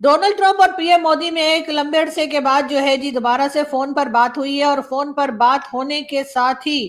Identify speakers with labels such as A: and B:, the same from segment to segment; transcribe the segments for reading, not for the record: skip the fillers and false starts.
A: Donald Trump और PM Modi में एक लंबे अरसे के बाद जो है जी दोबारा से फोन पर बात हुई है, और फोन पर बात होने के साथ ही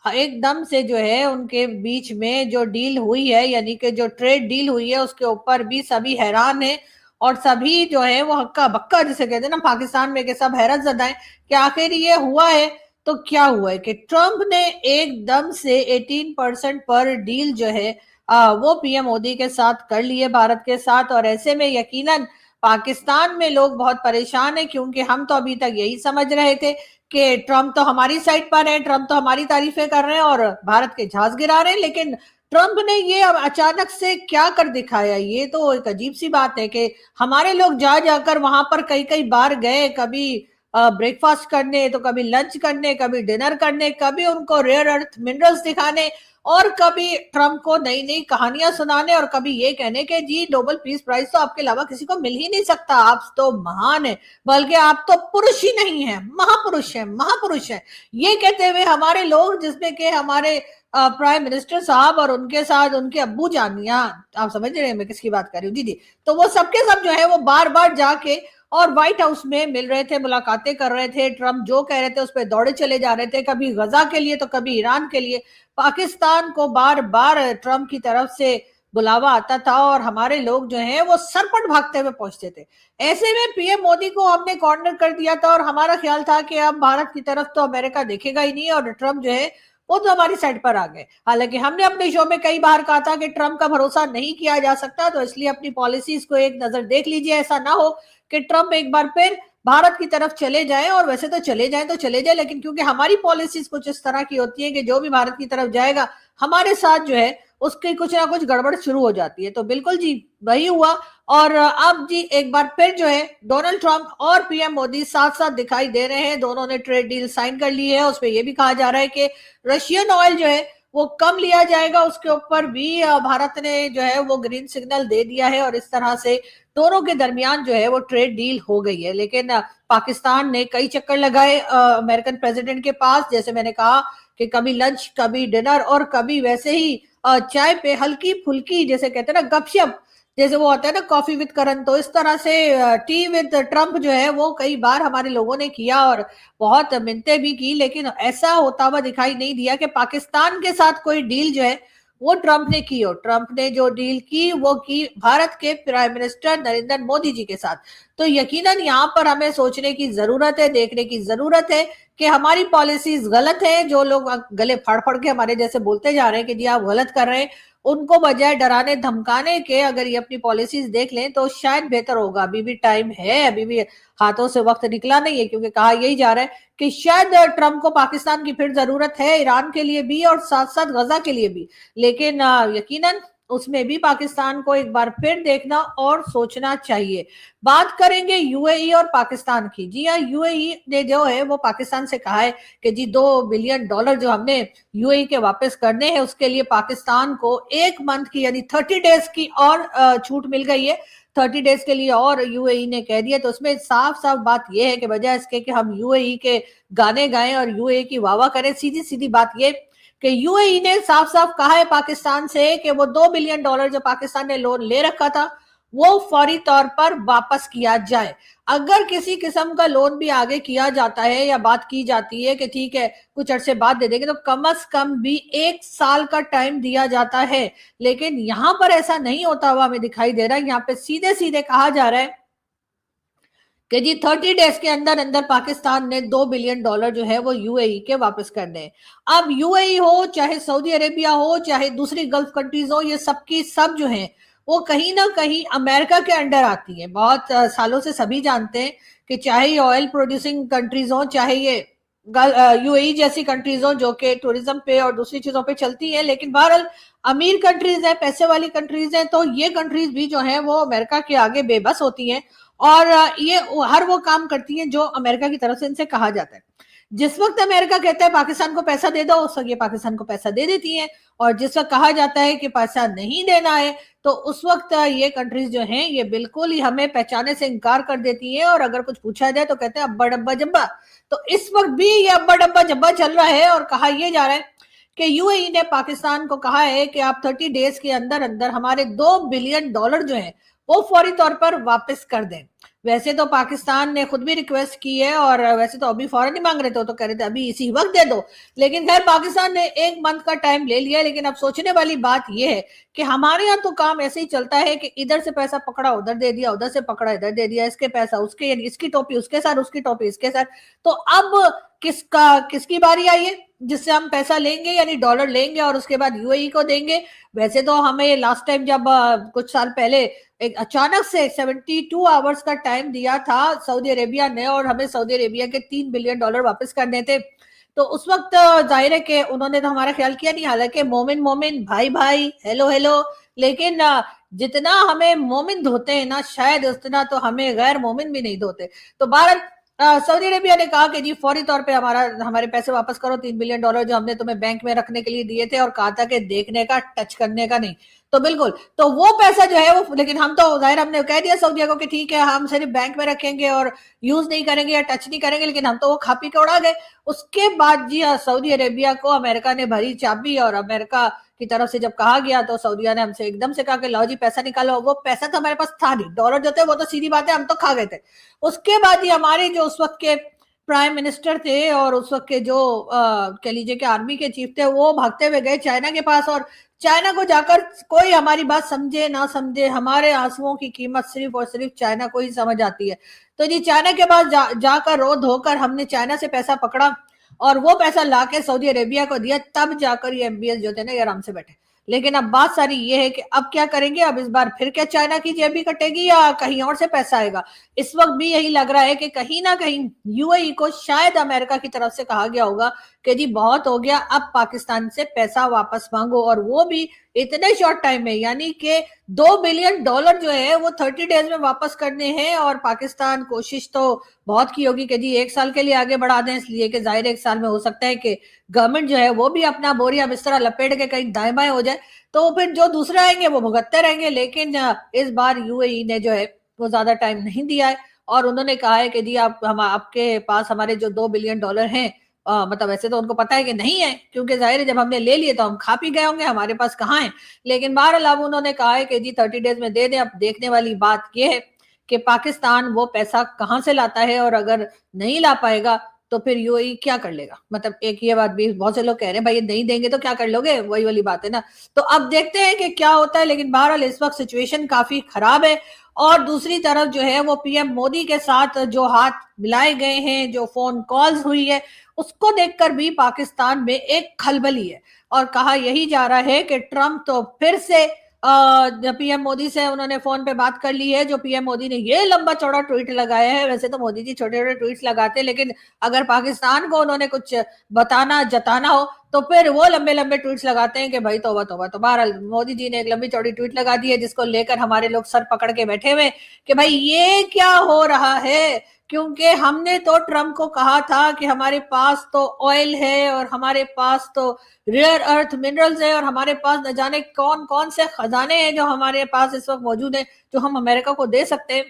A: एकदम से जो है उनके बीच में जो डील हुई है, यानी कि जो ट्रेड डील हुई है, उसके ऊपर भी सभी हैरान है। और सभी जो है वो हक्का बक्का जिसे कहते हैं ना पाकिस्तान में, के सब हैरत ज़दा है कि आखिर ये हुआ है। तो क्या हुआ है कि ट्रंप ने एकदम से 18% पर डील जो है वो पीएम मोदी के साथ कर लिए, भारत के साथ। और ऐसे में यकीनन पाकिस्तान में लोग बहुत परेशान है, क्योंकि हम तो अभी तक यही समझ रहे थे कि ट्रंप तो हमारी साइड पर है, ट्रंप तो हमारी तारीफें कर रहे हैं और भारत के जहाज गिरा रहे हैं। लेकिन ट्रंप ने ये अब अचानक से क्या कर दिखाया, ये तो एक अजीब सी बात है कि हमारे लोग जा जाकर वहां पर कई कई बार गए, कभी ब्रेकफास्ट करने, तो कभी लंच करने, कभी डिनर करने, कभी उनको रेयर अर्थ मिनरल्स दिखाने, और कभी ट्रंप को नई नई कहानियां सुनाने, और कभी ये कहने के जी नोबेल पीस प्राइज तो आपके अलावा किसी को मिल ही नहीं सकता, आप तो महान है, बल्कि आप तो पुरुष ही नहीं है, महापुरुष है, महापुरुष है। ये कहते हुए हमारे लोग, जिसमें के हमारे प्राइम मिनिस्टर साहब और उनके साथ उनके अब्बू जान, यहाँ आप समझ रहे हैं मैं किसकी बात कर रही हूँ, जी जी। तो वो सबके सब जो है वो बार बार जाके और व्हाइट हाउस में मिल रहे थे, मुलाकातें कर रहे थे, ट्रंप जो कह रहे थे उस पर दौड़े चले जा रहे थे, कभी गजा के लिए तो कभी ईरान के लिए। पाकिस्तान को बार बार ट्रंप की तरफ से बुलावा आता था और हमारे लोग जो हैं वो सरपट भागते हुए पहुंचते थे। ऐसे में पीएम मोदी को हमने कॉर्नर कर दिया था, और हमारा ख्याल था कि अब भारत की तरफ तो अमेरिका देखेगा ही नहीं, और ट्रंप जो है वो तो हमारी साइड पर आ गए। हालांकि हमने अपने शो में कई बार कहा था कि ट्रंप का भरोसा नहीं किया जा सकता, तो इसलिए अपनी पॉलिसीज को एक नजर देख लीजिए, ऐसा ना हो कि ट्रंप एक बार फिर भारत की तरफ चले जाए। और वैसे तो चले जाए तो चले जाए, लेकिन क्योंकि हमारी पॉलिसीज कुछ इस तरह की होती है कि जो भी भारत की तरफ जाएगा हमारे साथ जो है उसकी कुछ ना कुछ गड़बड़ शुरू हो जाती है। तो बिल्कुल जी वही हुआ। और अब जी एक बार फिर जो है डोनाल्ड ट्रंप और पीएम मोदी साथ साथ दिखाई दे रहे हैं, दोनों ने ट्रेड डील साइन कर ली है। उसमें यह भी कहा जा रहा है कि रशियन ऑयल जो है वो कम लिया जाएगा, उसके ऊपर भी भारत ने जो है वो ग्रीन सिग्नल दे दिया है, और इस तरह से दोनों के दरमियान जो है वो ट्रेड डील हो गई है। लेकिन पाकिस्तान ने कई चक्कर लगाए अमेरिकन प्रेसिडेंट के पास, जैसे मैंने कहा कि कभी लंच, कभी डिनर, और कभी वैसे ही चाय पे हल्की फुल्की, जैसे कहते हैं ना गपशप, जैसे वो होता है ना कॉफी विद करण, तो इस तरह से टी विद ट्रंप जो है वो कई बार हमारे लोगों ने किया और बहुत मिन्नतें भी की। लेकिन ऐसा होता हुआ दिखाई नहीं दिया कि पाकिस्तान के साथ कोई डील जो है वो ट्रंप ने की हो। ट्रंप ने जो डील की वो की भारत के प्राइम मिनिस्टर नरेंद्र मोदी जी के साथ। तो यकीनन यहाँ पर हमें सोचने की जरूरत है, देखने की जरूरत है कि हमारी पॉलिसीज गलत है। जो लोग गले फाड़ फाड़ के हमारे जैसे बोलते जा रहे हैं कि जी आप गलत कर रहे हैं, उनको बजाय डराने धमकाने के अगर ये अपनी पॉलिसीज देख लें तो शायद बेहतर होगा। अभी भी टाइम है, अभी भी हाथों से वक्त निकला नहीं है, क्योंकि कहा यही जा रहा है कि शायद ट्रंप को पाकिस्तान की फिर जरूरत है, ईरान के लिए भी और साथ साथ गजा के लिए भी। लेकिन यकीनन उसमें भी पाकिस्तान को एक बार फिर देखना और सोचना चाहिए। बात करेंगे यूएई और पाकिस्तान की। जी हाँ, यूएई ने जो है वो पाकिस्तान से कहा है कि जी $2 बिलियन जो हमने यूएई के वापस करने हैं उसके लिए पाकिस्तान को 1 मंथ की यानी 30 डेज की और छूट मिल गई है। 30 डेज के लिए और यूएई ने कह दिया। तो उसमें साफ साफ बात यह है कि बजाय इसके कि हम यूएई के गाने गाएं और यूएई की वाह वाह करें, सीधी सीधी बात ये कि यूएई ने साफ साफ कहा है पाकिस्तान से कि वो $2 बिलियन जो पाकिस्तान ने लोन ले रखा था वो फौरी तौर पर वापस किया जाए। अगर किसी किस्म का लोन भी आगे किया जाता है या बात की जाती है कि ठीक है कुछ अरसे बाद दे देंगे, तो कम से कम भी 1 साल का टाइम दिया जाता है। लेकिन यहां पर ऐसा नहीं होता हुआ हमें दिखाई दे रहा है। यहाँ पे सीधे सीधे कहा जा रहा है कि जी 30 डेज के अंदर अंदर पाकिस्तान ने $2 बिलियन जो है वो यूएई के वापस करने हैं। अब यूएई हो चाहे सऊदी अरेबिया हो चाहे दूसरी गल्फ कंट्रीज हो, ये सबकी सब जो है वो कहीं ना कहीं अमेरिका के अंडर आती है। बहुत सालों से सभी जानते हैं कि चाहे ये ऑयल प्रोड्यूसिंग कंट्रीज हो, चाहे ये यूएई जैसी कंट्रीज हो जो कि टूरिज्म पे और दूसरी चीजों पे चलती है, लेकिन बहरहाल अमीर कंट्रीज है, पैसे वाली कंट्रीज है, तो ये कंट्रीज भी जो है वो अमेरिका के आगे बेबस होती हैं। और ये हर वो काम करती है जो अमेरिका की तरफ से इनसे कहा जाता है। जिस वक्त अमेरिका कहता है पाकिस्तान को पैसा दे दो, उस वक्त ये पाकिस्तान को पैसा दे देती है। और जिस वक्त कहा जाता है कि पैसा नहीं देना है, तो उस वक्त ये कंट्रीज जो हैं ये बिल्कुल ही हमें पहचाने से इनकार कर देती हैं। और अगर कुछ पूछा जाए तो कहते हैं अब्बा डब्बा जब्बा। तो इस वक्त भी ये अब्बा डब्बा जब्बा चल रहा है। और कहा यह जा रहा है कि यूएई ने पाकिस्तान को कहा है कि आप 30 डेज के अंदर अंदर हमारे $2 बिलियन जो है वो फौरी तौर पर वापस कर दें। वैसे तो पाकिस्तान ने खुद भी रिक्वेस्ट की है, और वैसे तो अभी फौरन ही मांग रहे थे, तो कह रहे थे अभी इसी वक्त दे दो, लेकिन खैर पाकिस्तान ने 1 मंथ का टाइम ले लिया। लेकिन अब सोचने वाली बात यह है कि हमारे यहाँ तो काम ऐसे ही चलता है कि इधर से पैसा पकड़ा उधर दे दिया, उधर से पकड़ा इधर दे दिया, इसके पैसा उसके, यानी इसकी टोपी उसके साथ, उसकी टोपी इसके साथ। तो अब किसकी बारी आई है जिससे हम पैसा लेंगे, यानी डॉलर लेंगे और उसके बाद यूएई को देंगे। वैसे तो हमें लास्ट टाइम जब कुछ साल पहले एक अचानक से 72 आवर्स का टाइम दिया था सऊदी अरेबिया ने, और हमें सऊदी अरेबिया के $3 बिलियन वापस करने थे। तो उस वक्त जाहिर है कि उन्होंने तो हमारा ख्याल किया नहीं, हालांकि मोमिन मोमिन भाई भाई हेलो हेलो, लेकिन जितना हमें मोमिन धोते हैं ना, शायद उतना तो हमें गैर मोमिन भी नहीं धोते। तो भारत सऊदी अरेबिया ने कहा कि जी फौरी तौर पे हमारे पैसे वापस करो, $3 बिलियन जो हमने तुम्हें बैंक में रखने के लिए दिए थे, और कहा था कि देखने का, टच करने का नहीं। तो बिल्कुल, तो वो पैसा जो है वो, लेकिन हम तो जाहिर हमने कह दिया सऊदिया को कि ठीक है हम सिर्फ बैंक में रखेंगे और यूज नहीं करेंगे या टच नहीं करेंगे, लेकिन हम तो वो खा पी के उड़ा गए। उसके बाद जी सऊदी अरेबिया को अमेरिका ने भरी चाबी, और अमेरिका की तरफ से जब कहा गया तो सऊदिया ने हमसे एकदम से कहा कि लाओ जी पैसा निकालो। वो पैसा तो हमारे पास था नहीं, डॉलर जो थे वो तो सीधी बात है हम तो खा गए थे। उसके बाद ही हमारे जो उस वक्त के प्राइम मिनिस्टर थे और उस वक्त के जो कह लीजिए कि आर्मी के चीफ थे, वो भागते हुए गए चाइना के पास, और चाइना को जाकर, कोई हमारी बात समझे ना समझे, हमारे आंसुओं की कीमत सिर्फ और सिर्फ चाइना को ही समझ आती है। तो जी चाइना के पास जाकर रो धोकर हमने चाइना से पैसा पकड़ा, और वो पैसा लाके सऊदी अरेबिया को दिया, तब जाकर ये एमबीएस जो थे ना ये आराम से बैठे। लेकिन अब बात सारी ये है कि अब क्या करेंगे, अब इस बार फिर क्या चाइना की जेब भी कटेगी या कहीं और से पैसा आएगा। इस वक्त भी यही लग रहा है कि कहीं ना कहीं यूएई को शायद अमेरिका की तरफ से कहा गया होगा कि जी बहुत हो गया, अब पाकिस्तान से पैसा वापस मांगो, और वो भी इतने शॉर्ट टाइम में, यानी कि $2 बिलियन जो है वो 30 डेज में वापस करने हैं। और पाकिस्तान कोशिश तो बहुत की होगी कि जी 1 साल के लिए आगे बढ़ा दें, इसलिए कि जाहिर 1 साल में हो सकता है कि गवर्नमेंट जो है वो भी अपना बोरिया बिस्तरा लपेट के कहीं दाएं बाएं हो जाए, तो फिर जो दूसरे आएंगे वो भुगतते रहेंगे। लेकिन इस बार यूएई ने जो है वो ज्यादा टाइम नहीं दिया है, और उन्होंने कहा है कि जी आप हम आपके पास हमारे जो $2 बिलियन हैं, मतलब वैसे तो उनको पता है कि नहीं है, क्योंकि जाहिर है जब हमने ले लिए तो हम खा पी गए होंगे, हमारे पास कहाँ है। लेकिन बहरहाल अब उन्होंने कहा है कि जी 30 डेज में दे दें। अब देखने वाली बात यह है कि पाकिस्तान वो पैसा कहाँ से लाता है, और अगर नहीं ला पाएगा तो फिर यूएई क्या कर लेगा। मतलब एक ये बात भी बहुत से लोग कह रहे हैं भाई ये नहीं देंगे तो क्या कर लोगे, वही वाली बात है ना। तो अब देखते हैं कि क्या होता है, लेकिन बहरहाल इस वक्त सिचुएशन काफी खराब है। और दूसरी तरफ जो है वो पीएम मोदी के साथ जो हाथ मिलाए गए हैं, जो फोन कॉल्स हुई है, उसको देखकर भी पाकिस्तान में एक खलबली है। और कहा यही जा रहा है कि ट्रंप तो फिर से पीएम मोदी से उन्होंने फोन पे बात कर ली है। जो पीएम मोदी ने ये लंबा चौड़ा ट्वीट लगाया है, वैसे तो मोदी जी छोटे छोटे ट्वीट्स लगाते हैं, लेकिन अगर पाकिस्तान को उन्होंने कुछ बताना जताना हो तो फिर वो लंबे लंबे ट्वीट्स लगाते हैं कि भाई तौबा तौबा। तो बहरहाल मोदी जी ने एक लंबी चौड़ी ट्वीट लगा दी है, जिसको लेकर हमारे लोग सर पकड़ के बैठे हुए कि भाई ये क्या हो रहा है। क्योंकि हमने तो ट्रंप को कहा था कि हमारे पास तो ऑयल है, और हमारे पास तो रेयर अर्थ मिनरल्स है, और हमारे पास न जाने कौन कौन से खजाने हैं जो हमारे पास इस वक्त मौजूद है, जो हम अमेरिका को दे सकते हैं।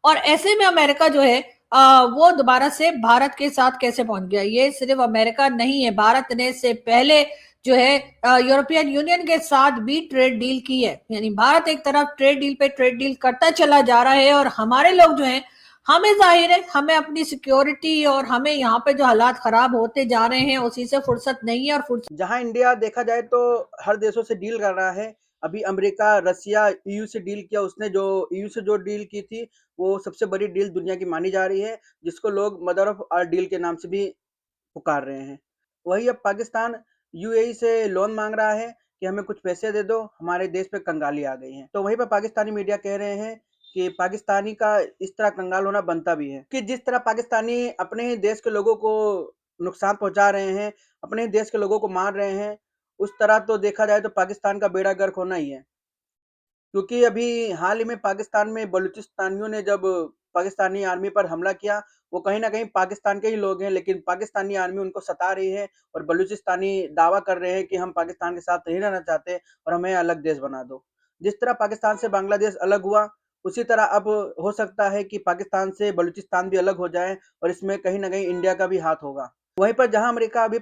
A: और ऐसे में अमेरिका जो है वो दोबारा से भारत के साथ कैसे पहुंच गया। ये सिर्फ अमेरिका नहीं है, भारत ने से पहले जो है यूरोपियन यूनियन के साथ भी ट्रेड डील की है। यानी भारत एक तरफ ट्रेड डील पे ट्रेड डील करता चला जा रहा है, और हमारे लोग जो हैं, हमें जाहिर है हमें अपनी सिक्योरिटी और हमें यहाँ पे जो हालात खराब होते जा रहे हैं उसी से फुर्सत नहीं है। और फुर्सत
B: जहां इंडिया देखा जाए तो हर देशों से डील कर रहा है। अभी अमेरिका, रसिया, ईयू से डील किया। उसने जो ईयू से जो डील की थी वो सबसे बड़ी डील दुनिया की मानी जा रही है, जिसको लोग मदर ऑफ आल डील के नाम से भी पुकार रहे हैं। वही अब पाकिस्तान यूएई से लोन मांग रहा है कि हमें कुछ पैसे दे दो, हमारे देश पे कंगाली आ गई है। तो वहीं पर पाकिस्तानी मीडिया कह रहे हैं कि पाकिस्तानी का इस तरह कंगाल होना बनता भी है, कि जिस तरह पाकिस्तानी अपने ही देश के लोगों को नुकसान पहुंचा रहे हैं, अपने ही देश के लोगों को मार रहे हैं, उस तरह तो देखा जाए तो पाकिस्तान का बेड़ा गर्क होना ही है। क्योंकि अभी हाल ही में पाकिस्तान में बलूचिस्तानियों ने जब पाकिस्तानी आर्मी पर हमला किया, वो कहीं न कहीं पाकिस्तान के ही लोग हैं, लेकिन पाकिस्तानी आर्मी उनको सता रही है, और बलूचिस्तानी दावा कर रहे हैं कि हम पाकिस्तान के साथ नहीं रहना चाहते और हमें अलग देश बना दो। जिस तरह पाकिस्तान से बांग्लादेश अलग हुआ, उसी तरह अब हो सकता है कि पाकिस्तान से बलूचिस्तान भी अलग हो जाए, और इसमें कहीं न कहीं इंडिया का भी हाथ होगा। वहीं पर जहाँ अमेरिका अभी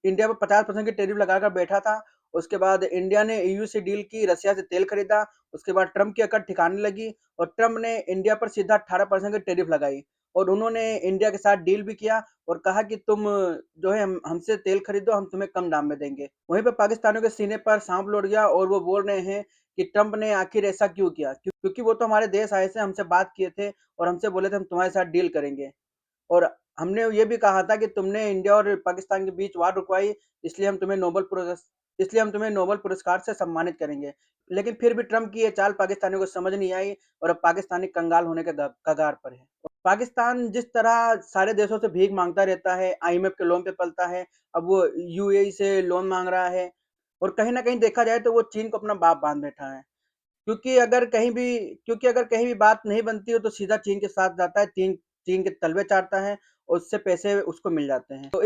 B: इंडिया पर 50% की टैरिफ लगाकर बैठा था, उसके बाद इंडिया ने ईयू से डील की, रसिया से तेल खरीदा, उसके बाद ट्रम्प की अकड़ ठिकाने लगी और ट्रम्प ने इंडिया पर सीधा 18% की टैरिफ लगाई और उन्होंने इंडिया के साथ डील भी किया और कहा कि तुम जो है हमसे तेल खरीदो, हम तुम्हें कम दाम में देंगे। वहीं पे पाकिस्तानियों के सीने पर सांप लौट गया और वो बोल रहे हैं कि ट्रम्प ने आखिर ऐसा क्यों किया? क्योंकि वो तो हमारे देश आए थे, हमसे बात किए थे और हमसे बोले थे हम तुम्हारे साथ डील करेंगे। और हमने ये भी कहा था कि तुमने इंडिया और पाकिस्तान के बीच वार रुकवाई, इसलिए हम तुम्हें नोबेल पुरस्कार से सम्मानित करेंगे। लेकिन फिर भी ट्रम्प की ये चाल पाकिस्तानियों को समझ नहीं आई और अब पाकिस्तानी कंगाल होने के कगार पर है। पाकिस्तान जिस तरह सारे देशों से भीख मांगता रहता है, आईएमएफ के लोन पे पलता है, अब वो यूएई से लोन मांग रहा है और कहीं ना कहीं देखा जाए तो वो चीन को अपना बाप बांध बैठा है। क्योंकि अगर कहीं भी बात नहीं बनती हो तो सीधा चीन के साथ जाता है, चीन के तलवे चाटता है और उससे पैसे उसको मिल जाते हैं। तो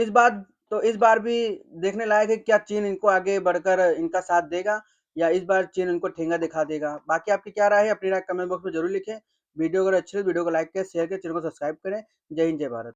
B: इस बार भी देखने लायक है क्या चीन इनको आगे बढ़कर इनका साथ देगा या इस बार चीन इनको ठेंगा दिखा देगा। बाकी आपकी क्या राय है अपनी राय कमेंट बॉक्स में जरूर लिखें। वीडियो अगर अच्छी लगे वीडियो को लाइक करें, शेयर करें, चैनल को सब्सक्राइब करें। जय हिंद, जय भारत।